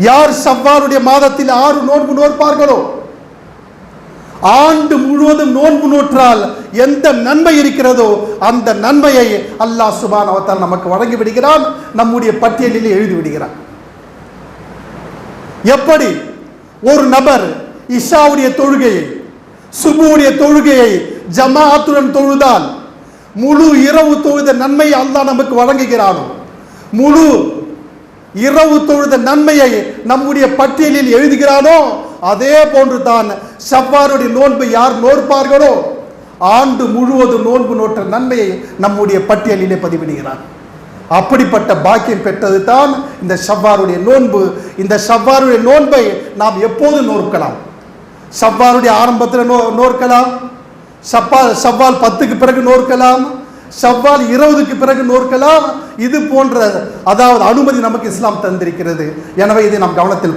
யார் ஷவ்வாலுடைய மாதத்தில் 6 நோன்பு நோற்பார்களோ, ஆண்டு முழுவதும் நோன்பு நோற்றால் எந்த நன்மை இருக்கிறதோ அந்த நன்மையை அல்லாஹ் சுப்ஹானஹு வ தஆலா நமக்கு வழங்கி விடுகிறான், நம்முடைய பட்டியலில் எழுதி விடுகிறான். எப்படி ஒரு நபர் இஷாவுடைய தொழுகையை, சுபுடைய தொழுகையை ஜமாஅத்துடன் தொழுதால் முழு இரவு தொழுத நன்மையை அல்லாஹ் நமக்கு வழங்குகிறானோ, முழு இரவு தொழுத நன்மையை நம்முடைய பட்டியலில் எழுதுகிறானோ, அதே போன்று தான் ஷவ்வாலுடைய நோன்பு யார் நோற்பார்களோ ஆண்டு முழுவதும் நோன்பு நோற்ற நன்மையை நம்முடைய பட்டியலிலே பதிவிடுகிறார். அப்படிப்பட்ட பாக்கியம் பெற்றது தான் இந்த ஷவ்வாலுடைய நோன்பு. இந்த ஷவ்வாலுடைய நோன்பை நாம் எப்போது நோக்கலாம்? ஷவ்வாலுடைய ஆரம்பத்தில் நோக்கலாம், ஷவ்வால் 10க்கு பிறகு நோக்கலாம், ஷவ்வால் 20க்கு பிறகு நோக்கலாம். இது போன்ற அதாவது அனுமதி நமக்கு இஸ்லாம் தந்திருக்கிறது. எனவே இதை நாம் கவனத்தில் கொள்ள